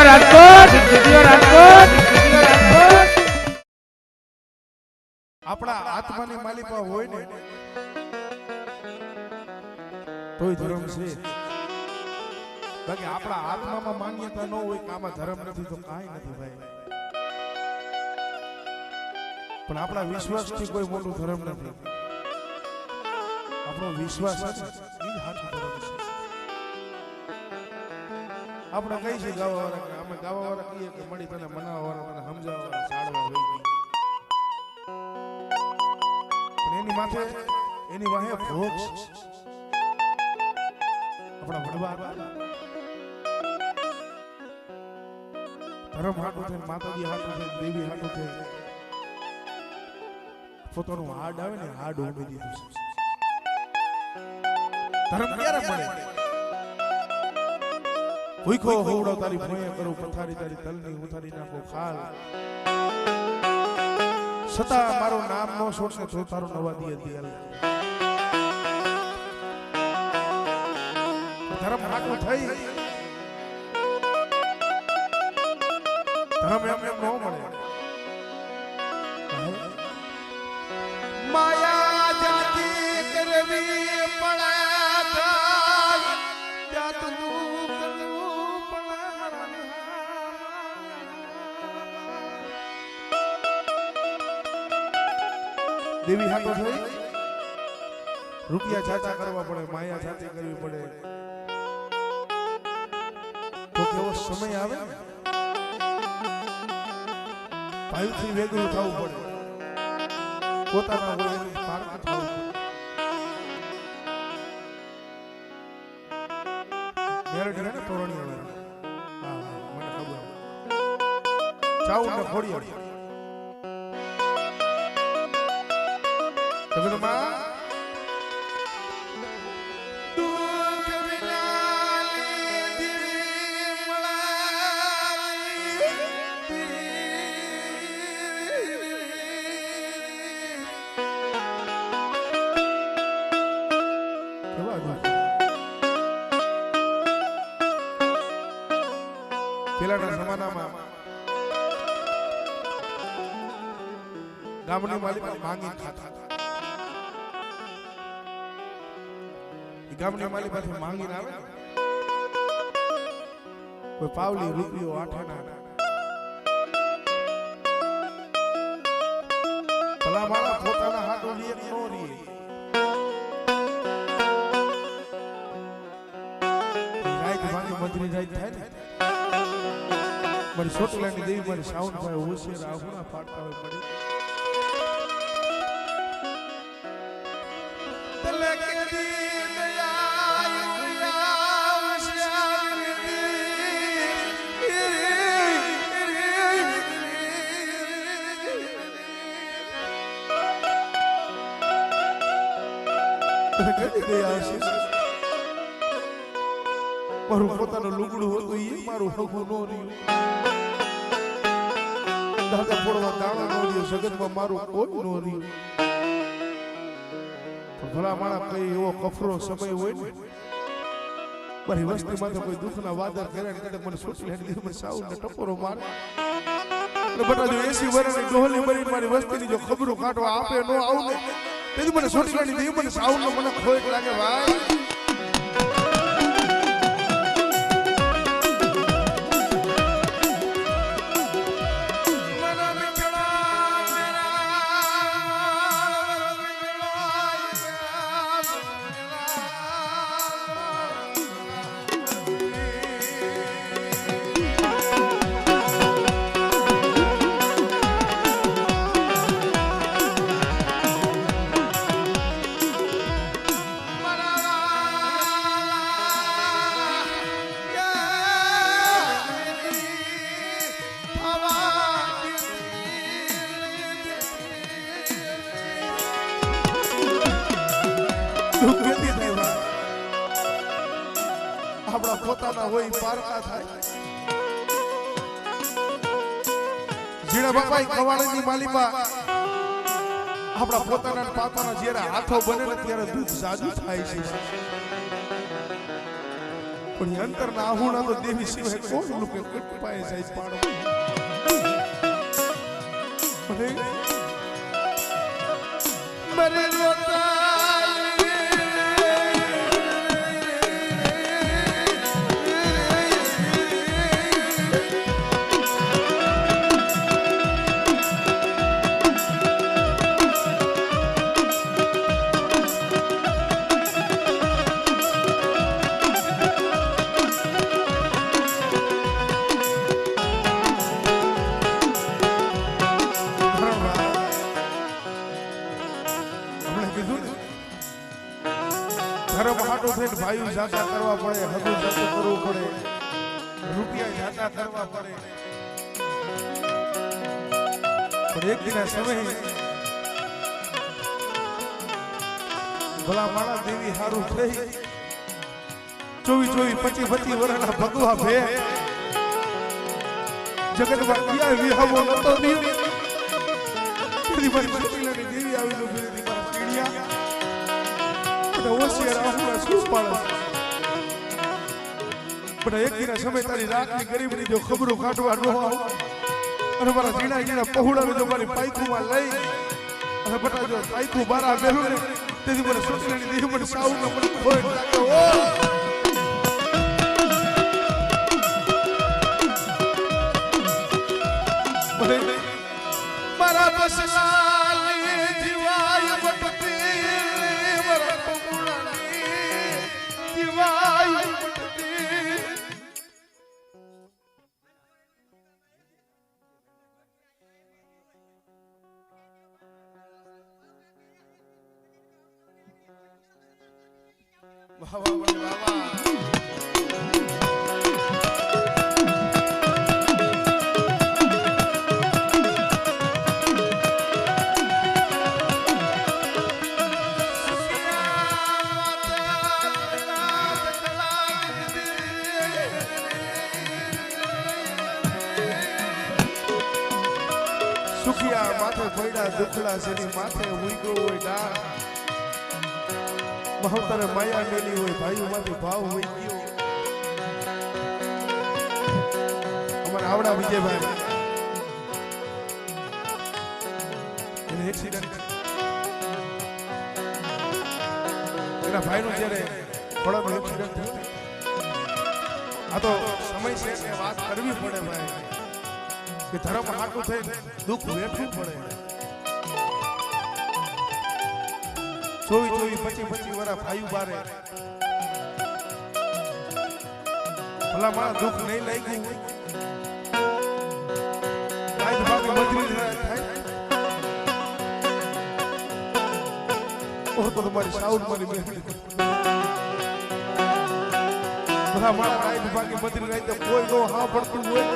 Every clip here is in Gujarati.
રાજકોટ આપણા આત્માની માલિકા હોય ને તોય ધર્મ છે, બાકી આપણા આત્મામાં માન્યતા ન હોય કે આમાં ધર્મ નથી તો કાંઈ નથી ભાઈ. પણ આપણા વિશ્વાસથી કોઈ મોટું ધર્મ નથી. આપણો વિશ્વાસ છે એ જ સાચો ધર્મ છે. આપણે કઈ છે ગાવાવાળા કે અમે ગાવાવાળા કહીએ કે મળી તને મનાવવાવાળા તને સમજાવવાળા સાડવા હોય, પણ એની માથે એની વાહે ભોગ આપણા વડવા ધર્મ હાટું છે, માતાજી હાટું છે, દેવી હાટું છે, પોતાનું હાડ આવે ને હાડ ઉભી દીધું છે. ધર્મ ક્યારે મળે? ભૂખો હોવડો તારી ભોંય કરું, પથારી તારી તલની ઉતારી નાખો ખાલ, છતાં મારું નામ નો છોડશે તો તારું નવા દિયે દિયલ. ધર્મ હાટું થઈ ધર્મ એમ એમ ન મળે. માયા જાતી કરવી પડે જાતું કરવું પડે. દેવી હાટો થઈ રૂપિયા છાતા કરવા પડે, માયા છાતી કરવી પડે. તો કેવો સમય આવે ભાઈથી વેગળું થવું પડે, પોતાના હોય એની પારખું થવું પડે. મેરડી ને તોરણીયા વાળા, હા મને ખબર, ચાઉ ને ખોડિયા જગદમાં પેલાના જમાનામાં ગામની માલિકા માંગી ખાતા. એ ગામની માલિક પાસે માંગીને આવે, કોઈ પાવલી રૂપિયો આઠાના ભલા માળા પોતાના હાથો લીએ નો રીએ. રાઈક ભાંગી મંત્રી રાઈક થાય ને મારી સોટલાની દેવી મારી સાઉન્ડ ભાઈ હોશિયાર આહુના ફાટતા હોય પડી. મારું પોતાનું લુગડું હતું એ મારું હગું નો રહ્યું, દાદા પોળવા દાણો નો રહ્યો, જગતમાં મારું કોઈ નો રહ્યું. ભલા માણા કઈ એવો કફરો સમય હોય ને મારી વસ્તીમાં તો કોઈ દુઃખના વાદળ કરે ને મને સોચી લેડી મને સાઉન્ડ ને ટપોરો મારે અને બટા જો 80 વર્ષની ડોહલી મરી મારી વસ્તીની જો ખબરો કાઢવા આપે નો આવું ને તેથી મને સોચી લેડી દેવી મને સાઉન્ડ નો મને ખોટ લાગે ભાઈ. આપણા પોતાના હોય પારકા થાય. જીણા બાપા કવાળની માલિકા આપણા પોતાના પાપાના જ્યારે હાથો બને ને ત્યારે દૂધ સાજુ થાય છે. પણ અંતરના આહુણા તો દેવી સિવાય કોણ લોકો કટપાય જાય પાડો મરે રોતા ભાઈ જાતા કરવા પડે, હદુ જાતું કરવું પડે, રૂપિયા જાતા કરવા પડે, પણ એક દિના સમય ભલા માણા દેવી હારું થઈ 24-25 વર્ષના ભગવા ભે જગતમાં ક્યાં વિહાવો નતો નહીં તેની મારી છોકરીની દેવી આવી તો ફેરી મારા પીડિયા ઓશિયાર આહુડા શું પાડે પણ એક દિના સમય તારી રાતની ગરીબની જો ખબરો કાઢવા ન આવ અને મારા ઝીણા પહોળાને જો મારી પાઈકુમાં લઈ અને બટા જો પાઈકુ બારા બેહું ને તેથી મને છોકરીની દેવી મને સાઉનો મને ખોઈ નાખ્યો મારા બસલાલી જીવાય બટતી મારા પગુણાની જીવાય બટતી વાહ વાહ વાહ સુખિયા માથે પડ્યા દુખડા જેની માથે ઉઈગો હોય ડાળ મહોતરે માયા મેલી હોય ભાઈઓ માંથી ભાવ હોય ગયો અમારા આવડા વિજયભાઈ એને એક્સિડન્ટ એના ભાઈનું જ્યારે થોડાનું એક્સિડન્ટ થયું આ તો સમય છે કે વાત કરવી પડે ભાઈ કે ધર્મ હાટું થઈ દુઃખ વેઠવું પડે 24-25 વર્ષ ભાઈ બારે ભલા મારા દુઃખ નહીં લાગ્યું હોય ભાગે મજૂરી થાય તો તમારી સાઉન્ડ મારી મહેનત ભલા મારા રાઈટ ભાગે મજૂરી થાય તો કોઈ નો હા પડતું હોય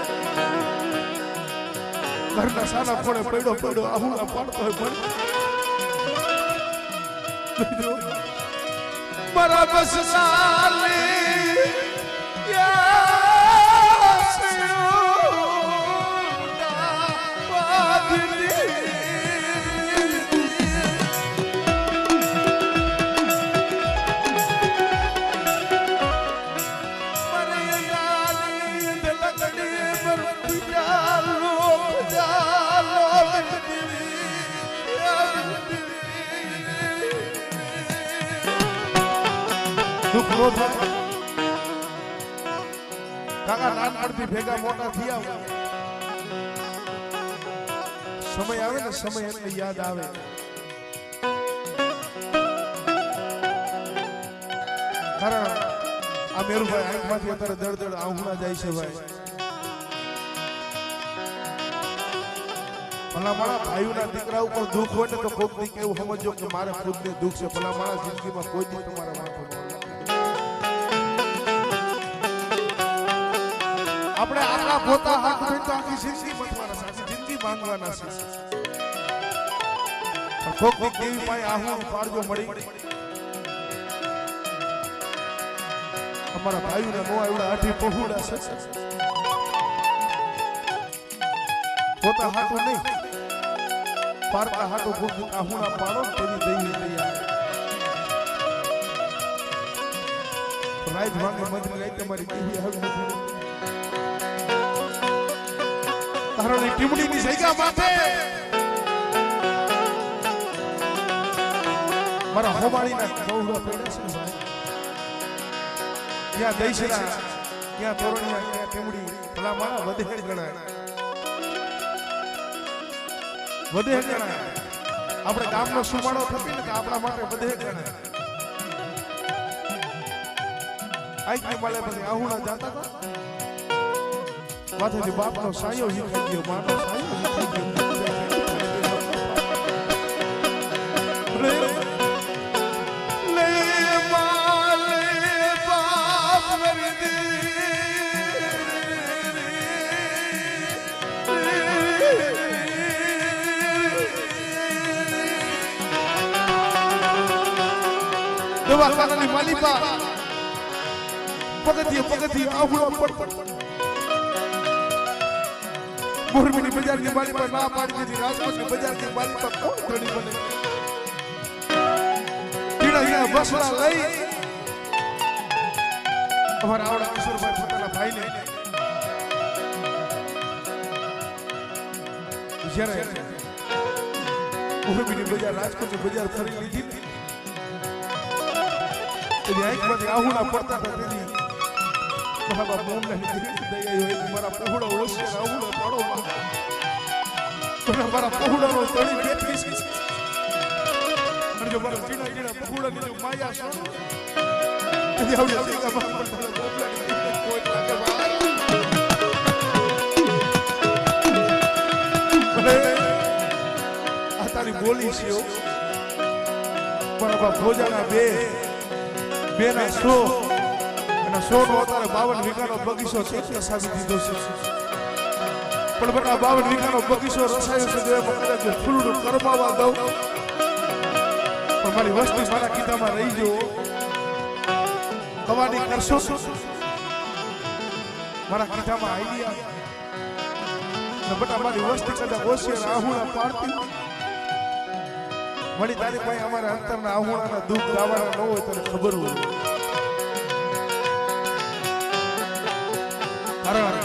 ઘરના સાના ફોડે પડ્યો આહુડા પાડતો હોય પણ મારા બસ સાલી કાકા નાનપણથી ભેગા મોટા થયા સમય આવે ને સમય એમને યાદ આવે કારણ આ મેરુભાઈ આંખમાંથી અત્યારે દળદળ આહુણા જાય છે ભાઈ ભલા મારા ભાઈઓના દીકરા ઉપર દુઃખ હોય ને તો કોઈક દી એવું સમજો કે મારે ખુદને દુઃખ છે ભલા મારા જિંદગીમાં કોઈ દી તમારા વાંધો ન આપણે આખા પોતા હાથ હોય તો આખી જિંદગી બચવાના છે આખી જિંદગી માંગવાના છે પણ કોક કોક દેવી પાસે આહું પાડજો મળી અમારા ભાઈઓને નો આવડા આઠી પહોળા છે પોતા હાથું નહીં પારકા હાથું ગુડ આહુના પાડો તેની દઈ તૈયાર રાજ માંગે મંદિર રાઈ તમારી દેવી આવી તારોની ટીમડીની જગ્યા માથે મારા હોમાળીના કૌડા પડ્યા છે ભાઈ ત્યાં દઈશરા ત્યાં તોરણિયા ત્યાં ટીમડી ભલા મારા વધેડ ગણાય વધેડ ગણાય આપણે ગામનો સુમાળો થતી ને કે આપણા માટે વધેડ ગણાય આઈકી માલે પછી આહુણા જાતા હતા માથેથી બાપનો સાયો હિખાઈ ગયો માનો સાયો હિખાઈ ગયો દવાખાનાની માલિકા પગથિયે આહુડા પડ મોરબીની બજારની માલિકા ના પાડી દીધી રાજકોટની બજારની માલિકા કોણ ધણી બને ટીડા બસડા લઈ અમારા આવડા કિશોરભાઈ પોતાના ભાઈને જ્યારે મોરબીની બજાર રાજકોટની બજાર ફરી લીધી આંખમાંથી આહુડા પડતા હતા તેની બાબા મોમને દયા હોય મારા પહોળો ઓળશે આહુડો પડો મારા પહોળાનો તળી બેઠી છે અને જો મારા જીણા જીણા પહોળાની જો માયા છો તેથી આવડે સીધા માં પડતા બોબલાની કોઈ લાગે ભાઈ આ તારી બોલી છે મારા બાપ ભોજાના બેના 100 અને 100 નો અત્યારે 52 વીઘાનો બગીચો છે રસાવી દીધો છે પણ બેટા 52 વીઘાનો બગીચો રસાયો છે જો કદાચ ફૂલડું કરમાવા દઉં પણ મારી વસ્તી મારા કીધામાં રહી જો કવાડી કરશો મારા કીધામાં આઈડિયા ને બેટા મારી વસ્તી કદાચ ઓછી આહુડા પાડતી મળી તારી પાસે અમારા અંતરના આહુણાના દુઃખ ગાવાના ન હોય તને ખબર હોય કારણ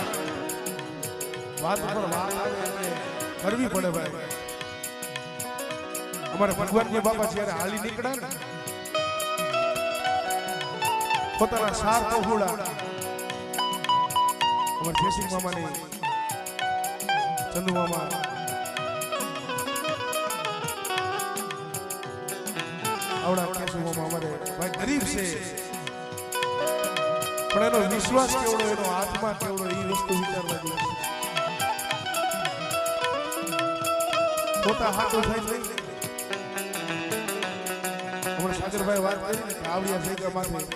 વાત ઉપર વાત કરવી પડે ભાઈ અમારા ભગવાનજી બાપા જ્યારે હાલી નીકળ્યા ને પોતાના સાર પહોળા અમારા જયસિંહ મામાની ચંદુ મામા આવડા કેસુમાં અમારે ભાઈ ગરીબ છે પણ એનો વિશ્વાસ કેવડો એનો આત્મા કેવડો એ વસ્તુ વિચારવા જેવી છે પોતા હાથો થાય નહીં હમણાં સાગરભાઈ વાત કરી ને આવડિયા ભેગા માથે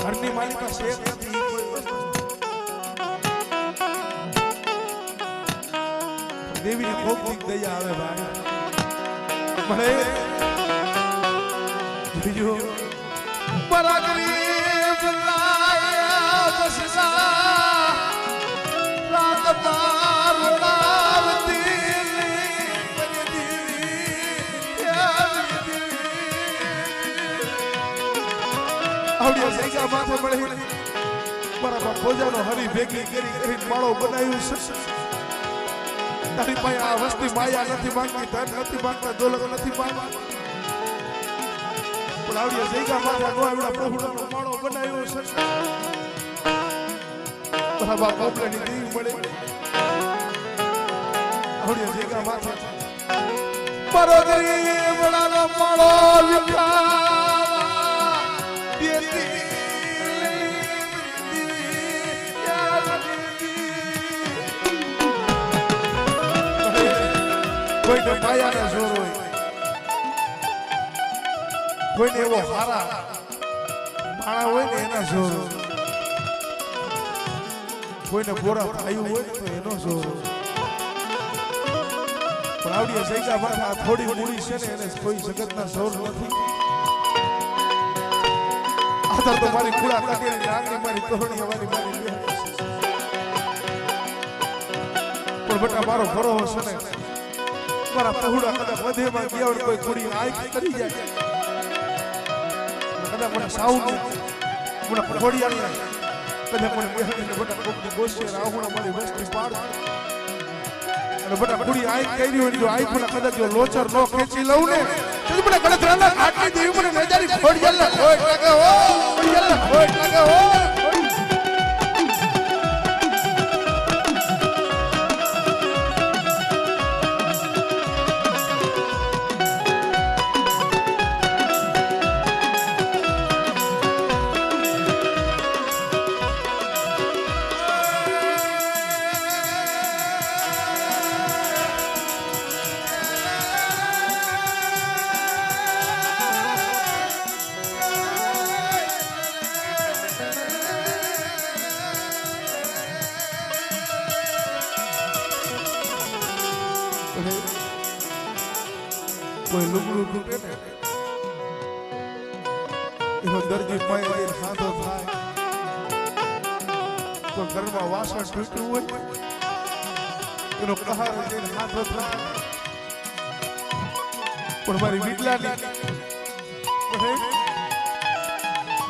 ઘરની માલિકા શેર નથી કોઈ વસ્તુ દેવીની ભૌતિક દયા આવે ભાઈ મને બીજો મારા ગરીબ લાયા બસના રાત પાર ઉડાવતી આવડિયા સૈકા માથે મળે મારા બાપ ભોજાનો હરી ભેગી કરી માળો બનાવ્યું છે તારી પાસે આ વસ્તી માયા નથી માંગતી ધન નથી માંગતા દોલત નથી માંગતી પણ આવડિયા જઈગા માથા નો આવડા પ્રભુનો માળો બનાવ્યો છે બરાબર કોપલાની દેવી મળે આવડિયા જઈગા માથા મારો ગરીબ બળાનો માળો વિખાવા દેતી કોઈને માયાના જોર હોય કોઈને એવો હારા માણા હોય ને એના જોર કોઈને ગોરા ભાઈ હોય તો એનો જોર પણ આવડિયા જઈગા માથા થોડી મૂડી છે ને એને કોઈ જગતના જોર નથી આધાર તો મારી કુડા કાઢેલી આંગળી મારી તોરણી અમારી મારી પણ બેટા મારો ભરોસો છે ને મારા પહોળા કદાચ વધેમાં ગયા હોય કોઈ કુડી આંખ કરી જાય કદાચ મને સાઉન્ડ મને ખોડિયાને કદાચ મને બેહાડીને બટા કોકની ગોશે રાહુણા મારી વસ્તી પાડ અને બટા કુડી આઈ કરી હોય જો આઈ મને કદાચ જો લોચર નો ખેંચી લઉં ને તો મને ગળતરાના આટલી દેવી મને નજારી ખોડિયાને ખોટ લાગે હો ખોડિયાને ખોટ લાગે હો કોઈ લુગડું તૂટે ને એનો દર્દી પાય લઈને સાંધો થાય કોઈ ઘરમાં વાસણ તૂટ્યું હોય એનો કહાર લઈને સાંધો થાય પણ મારી વિડલાની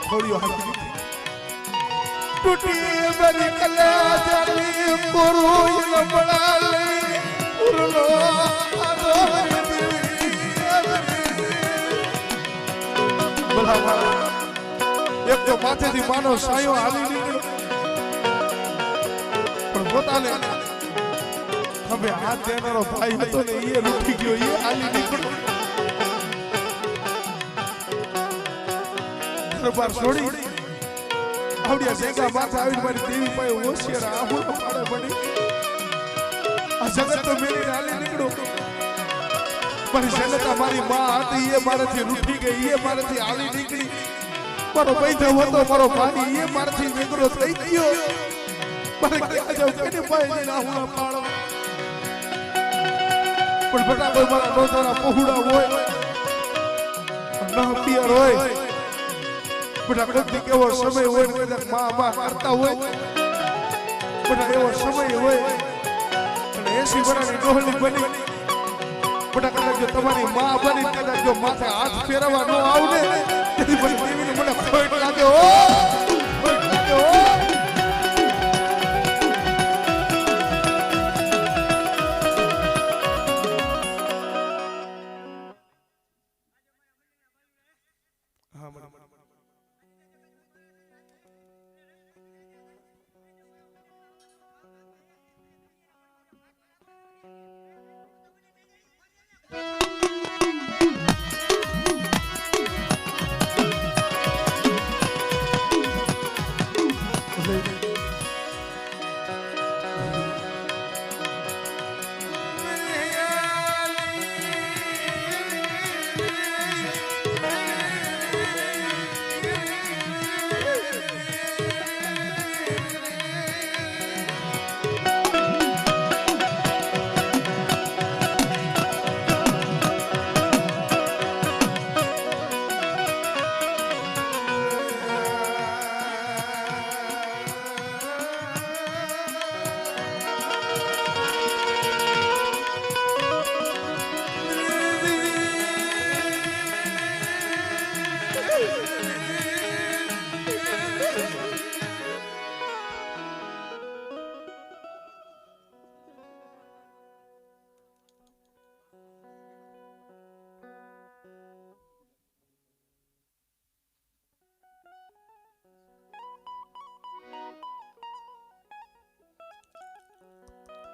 થોડીઓ હાથી તૂટી મારી કલા જાની કોરું લબડા લઈ ઉરલો એક તો માથેથી માનો સાયો હાલી નીકળ્યો પણ પોતાને હવે હાથ દેનારો ભાઈ હતો ને એ રૂઠી ગયો એ હાલી નીકળ્યો દરબાર છોડી આવડિયા સેગા માથે આવીને મારી દેવી પાસે હોશિયાર આહુર પાડે પડી આ જગત તો મેળીને હાલી નીકળ્યો મારી જનતા મારી માં હતી એ મારાથી રૂઠી ગઈ એ મારાથી હાલી નીકળી મારો પૈથો હતો મારો ભાઈ એ મારાથી નીકળો થઈ ગયો મારે ક્યાં જાવ કેને પાય જઈને આહુડા પાડો પણ બટા કોઈ મારા નોતાના પહોળા હોય ન પિયર હોય બટા કોઈ કેવો સમય હોય ને કદાચ માં કરતા હોય બટા એવો સમય હોય અને 80 વર્ષની ડોહલી બની બટા કદાચ જો તમારી માં બની કદાચ જો માથે હાથ ફેરવા ન આવને તેથી બધી દેવીને મને ખોટ લાગે હો ખોટ લાગે હો હા મને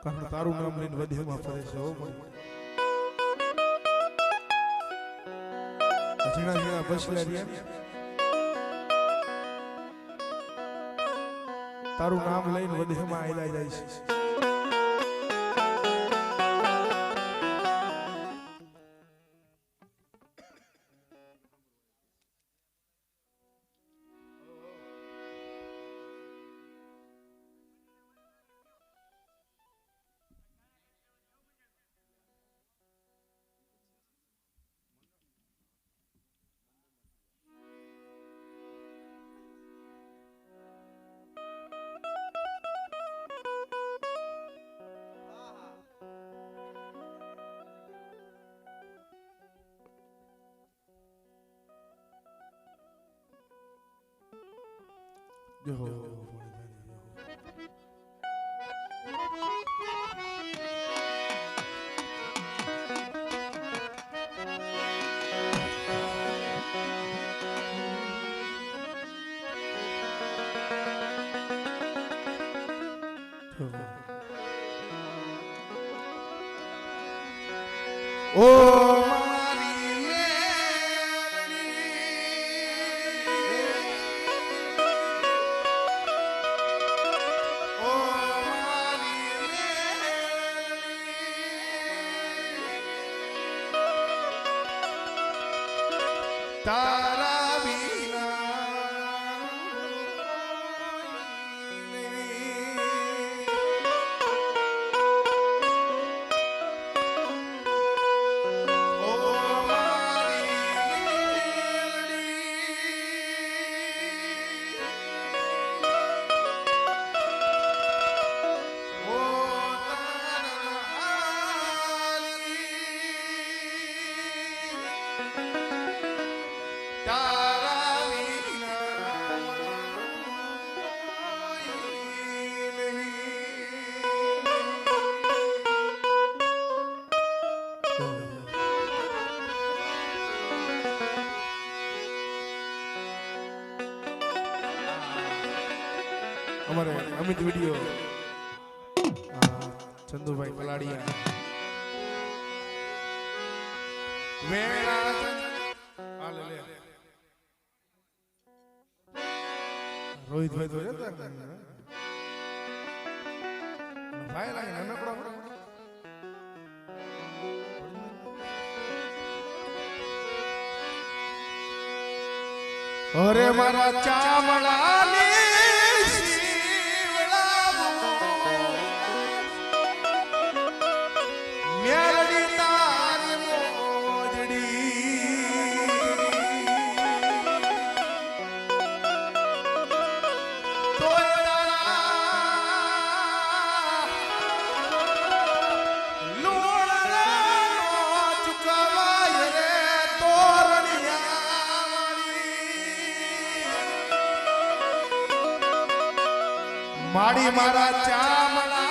કારણ તારું નામ લઈને વધેમાં ફરે છે હો મને ઝીણા ઝીણા બસલા રહ્યા તારું નામ લઈને વધેમાં આયલા જાય છે જો ઓ મારી મેલડી, ઓ મારી મેલડી, તારા વિના અમારે અમિત વિડિયો ચંદુભાઈ કલાડિયા વેળા આ લે લે રોહિતભાઈ તો જતા ભાઈ લાગે નાનકડો અરે મારા ચામડાની મેલડી તારી મોજડી તોય તારા લોળના ચુકવાય રે તોરણિયા માડી મારા ચામડા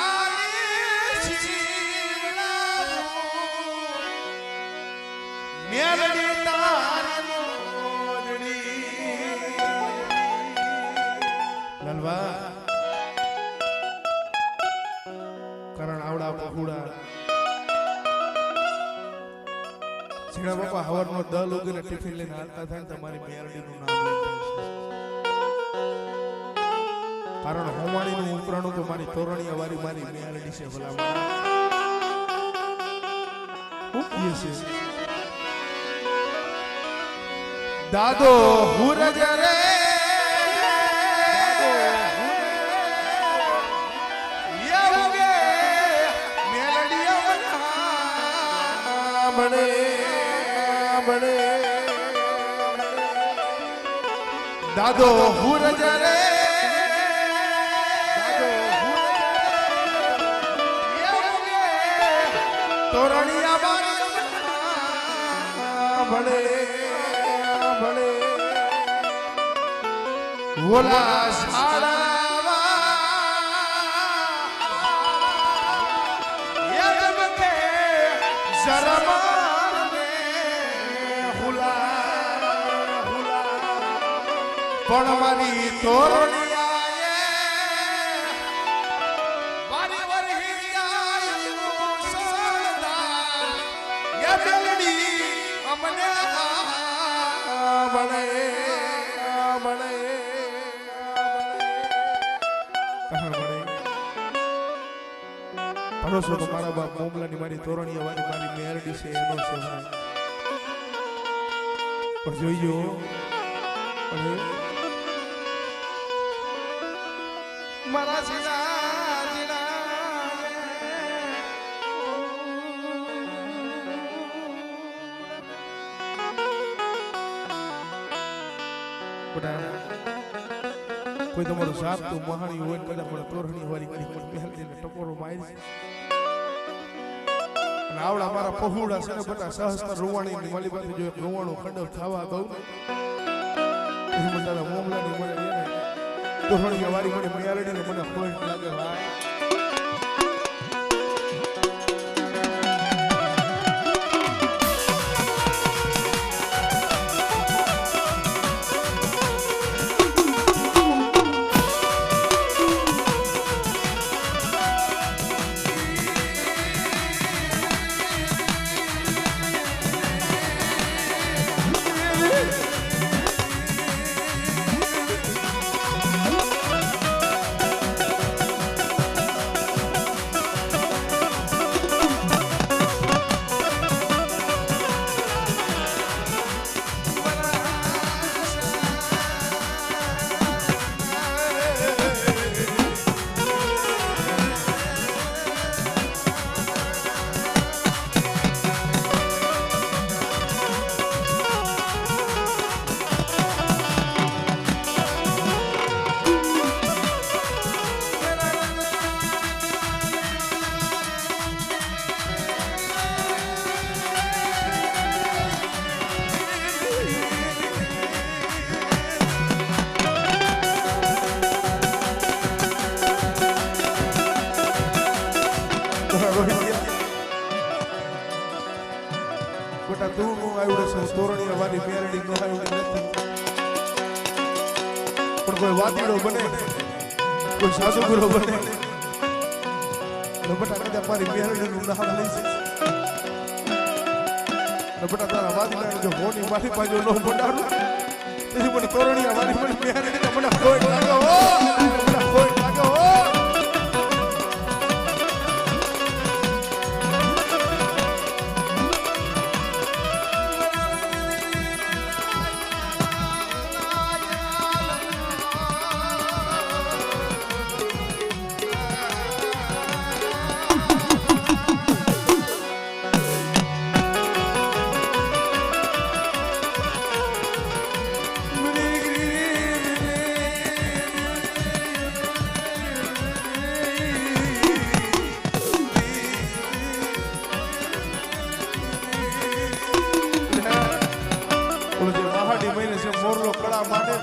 મેલડી તારી મોજડી લાલવા કરણ આવડા પહુડા ઝીણા બાપા હવારનો દલ ઉગીને ટિફિન લઈને હાલતા થાય તમારી મેલડીનું નામ કારણ હોમાણીનું ઉપરાણું તો મારી તોરણીયા વાળી મારી મેલડી છે ભલા હું કીએ છે દાદો હુરજ રે યવગે મેલડીયા બને બને દાદો હુરજ રે યવગે તોરણિયા બને ભલે ઓલા શાળાવા યજબ કે શરમાન ને હુલા હુલા પણ મારી તોરણિયાએ મારી વરહી જાય સોળદા યબલડી અમને બને બને ભરોસો તો મારા બાપ મોમલાની મારી તોરણીયા વાળી મારી મેરડી છે એનો છે પણ જોઈજો મારા સીના કોઈ તમારું સાપ તો મહાણી હોય કદાચ મને તોરણી વાળી કરી મને મહેલને ટકોરો મારી અને આવડા મારા પહુડા છે ને બધા સહસ્ત્ર રૂવાણી મારી પાસે જો એક રૂવાણું ખંડર ખાવા દઉં ને એ મને તારા મોમલાની મને દોહણી વારી મને મેળડીને મને ખોટ લાગે ભાઈ બેટા તું નું આવ્યો છે તોરણીયા વાળી મેરડી નો આવ્યો નથી પણ કોઈ વાદીડો બને કોઈ સાસુગુરો બને તો બેટા કદાચ મારી મેરડી નું નામ લઈશ તો બેટા તારા વાદીડા જો મોની મારી બાજુ નો બોડારું તેથી મને તોરણીયા વાળી મને મેરડી મને ખોટ લાગે હો મને ખોટ લાગે હો મોરલો કળા માટે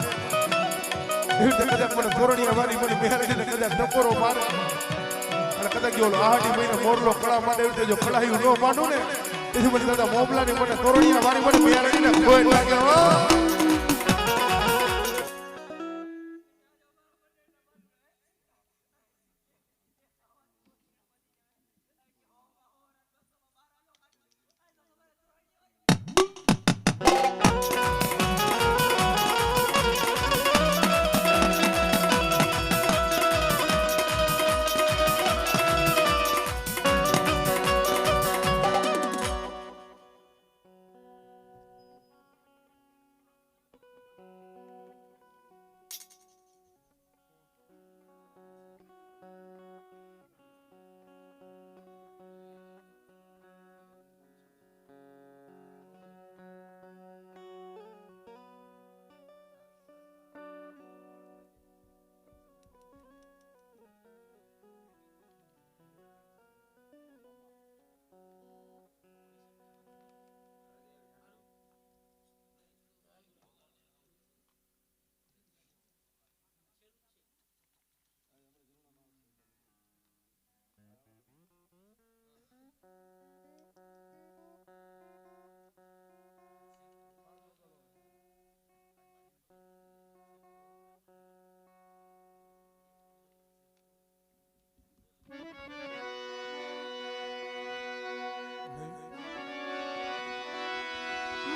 એવી રીતે કદાચ મને તોરણીયા વાળી મને મેરડીને કદાચ ટકોરો મારે અને કદાચ જો આહાડી મહિને મોરલો કળા માટે એવી રીતે જો કળાયું ન માંડું ને તેથી મને દાદા મોબલાની મને તોરણીયા વાળી મને મેરડીને ખોટ લાગે હો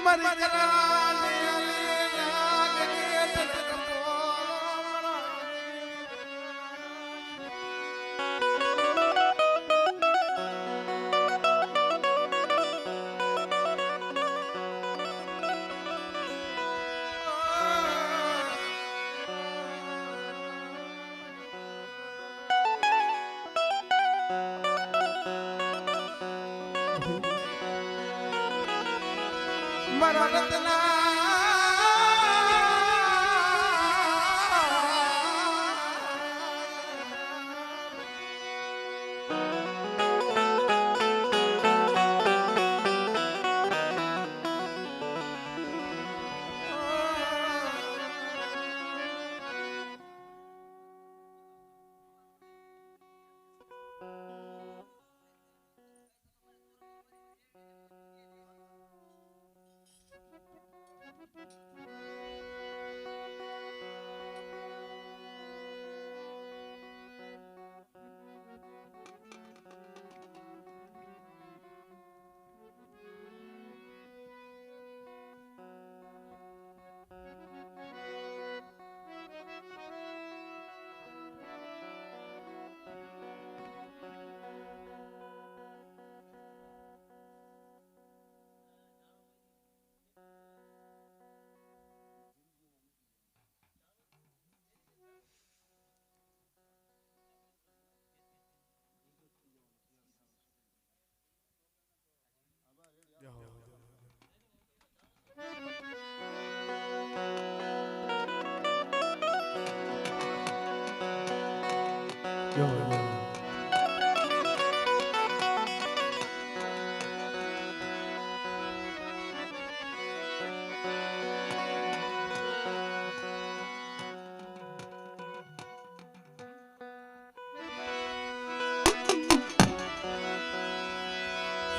મરી કરાલે લાગને મારા રત્ના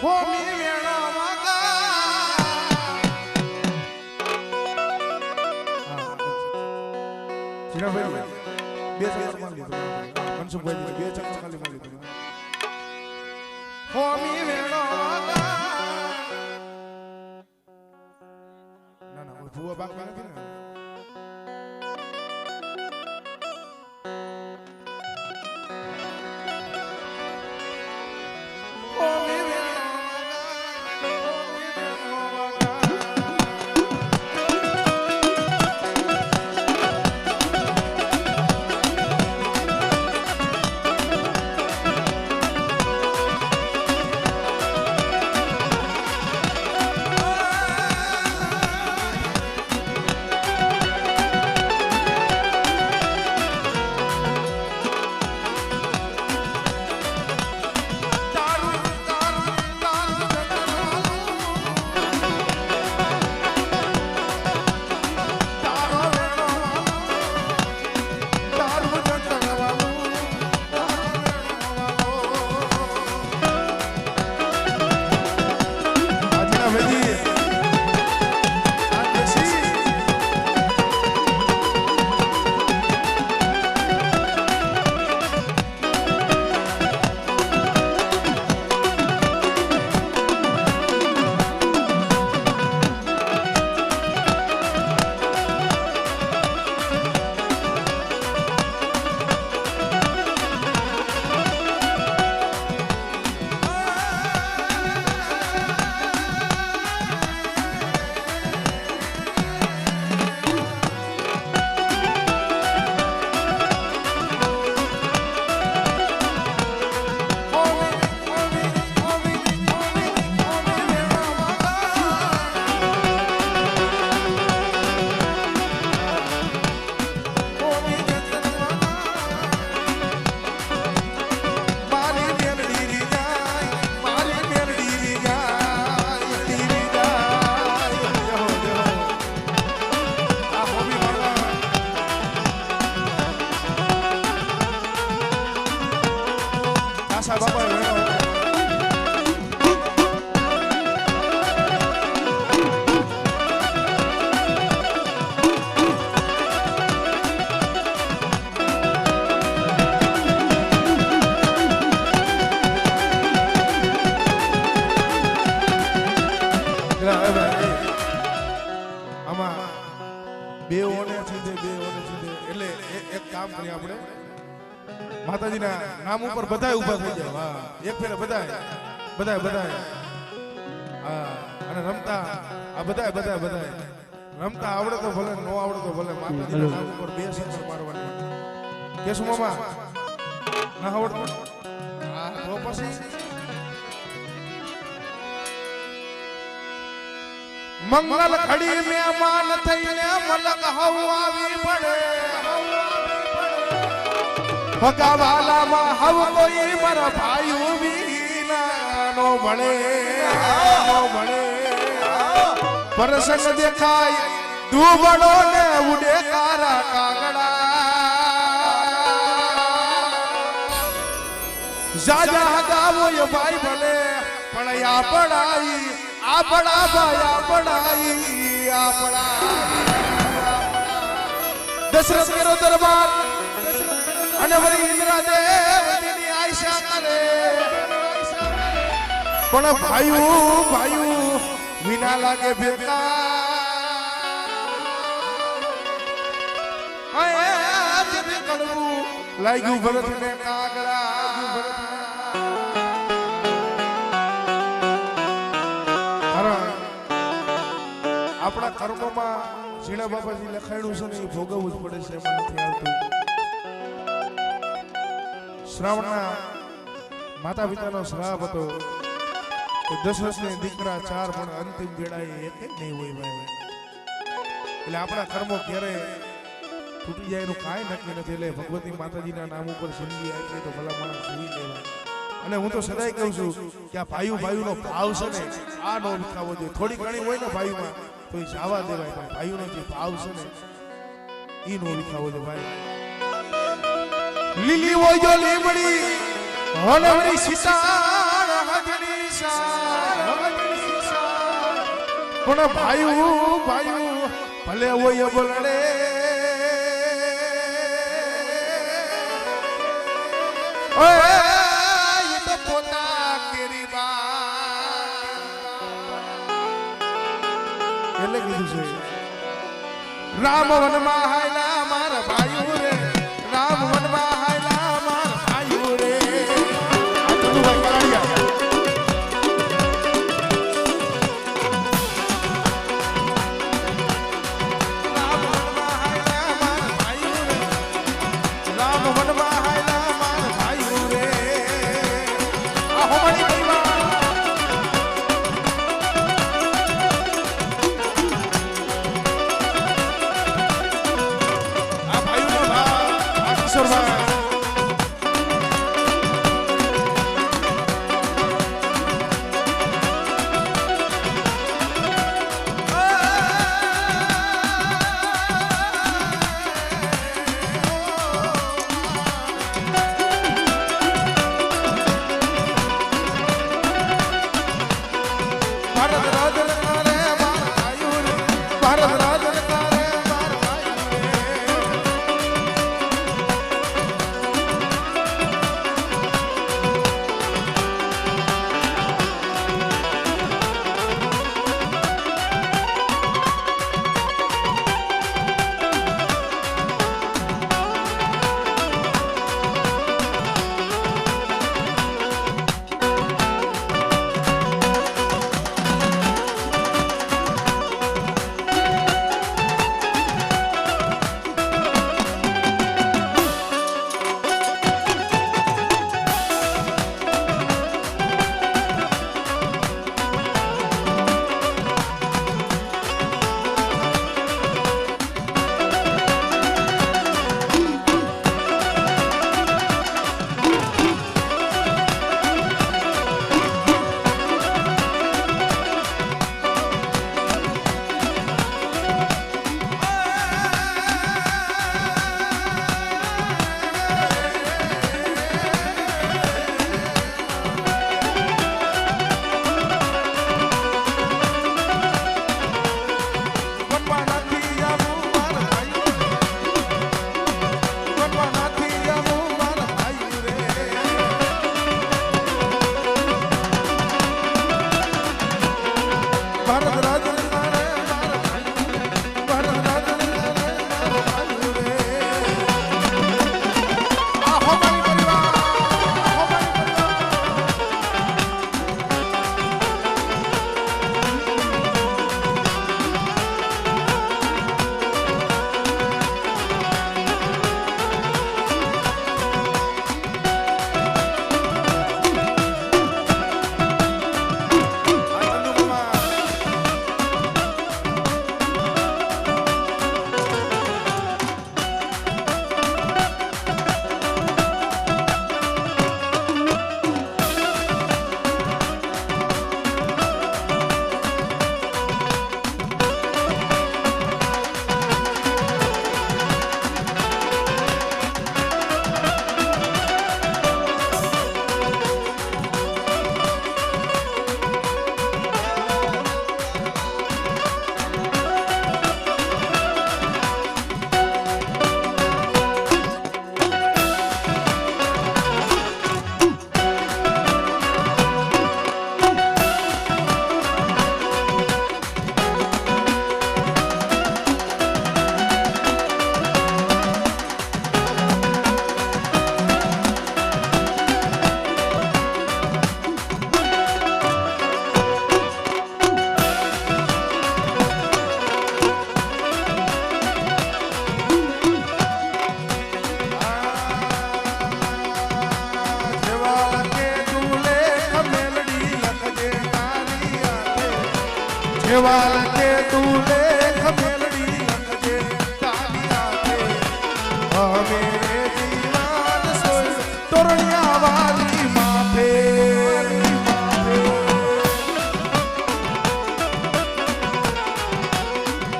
હોમી વેણો વાગા જીણાભાઈ બે ચક્કર મારી લીધો મનસુખભાઈ બે ચક્કર ખાલી મારી લીધો હોમી વેણો વાગા ના ના ભૂવા બાગ નથી ને માતાજીના નામ ઉપર બધાય ઊભા થઈ જાય વાહ એક ફેરે બધાય હા અને રમતા આ બધાય રમતા આવડે તો ભલે નો આવડે તો ભલે માતાજીના નામ ઉપર બે શંકર મારવાના કેસુ મામા ના આવડતું હા તો પછી મંગલ ઘડી મહેમાન થઈને મલક હવ આવી પડે ભગવાલામાં હવ કોઈ મારા ભાઈઓ વીના નો ભણે પરસંગ દેખાય દુબળો ને ઉડે કારા કાગડા જાજા હગાવો એ ભાઈ ભલે પણ આ પડાઈ આ પડા ભાઈ આ પડાઈ દશરથ કેરો દરબાર અને વળી ઇન્દ્રદેવની આશા કરે પણ ભાઈઓ વિના લાગે બેકાર લાગ્યું ભરત ને કાગડા આપણા કર્મોમાં ઝીણા બાબાજી લખાયેલું છે ને એ ભોગવવું જ પડે છે એમાં નથી આવતું. શ્રાવણના માતા પિતાનો શ્રાપ હતો કે 10 વર્ષની દીકરા 4 પણ અંતિમ વેળાએ એક જ નહીં હોય ભાઈ. એટલે આપણા કર્મો ક્યારે તૂટી જાય એનું કાંઈ નક્કી નથી. એટલે ભગવતી માતાજીના નામ ઉપર જિંદગી આપી તો ભલા માણસ જીવી લેવાય. અને હું તો સદાય કહું છું કે આ ભાઈઓનો ભાવ છે ને આ નો વિખાવો જોઈએ. થોડી ઘણી હોય ને ભાઈઓમાં તો એ જવા દેવાય, પણ ભાઈઓનો જે ભાવ છે ને એ નો વિખાવો જોઈએ ભાઈ. લીલી હોય જો લીમડી હોલવડી સીતાણ હજડી પણ ભાઈઓ ભલે હોય બોલડે રામ વનમાં હાયલા મારા ભાઈઓ રે, રામ વનમાં હાયલા મારા ભાઈઓ રે. આ ચંદુભાઈ કાળિયા રામ વનમાં હાયલા મારા ભાઈઓ રે, રામ વનમાં હાયલા મારા ભાઈઓ રે. આ હોમાડી પરિવાર સેવાલ કે તું લેખ મેલડી લખજે તારી હાથે અમે જીવાન સોય તોરણિયા વાલી માથે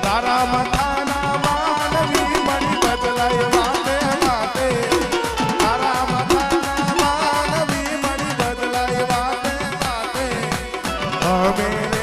તારા મથાના માનવી મણી બદલાય વાતે વાતે તારા મથાના માનવી મણી બદલાય વાતે વાતે અમે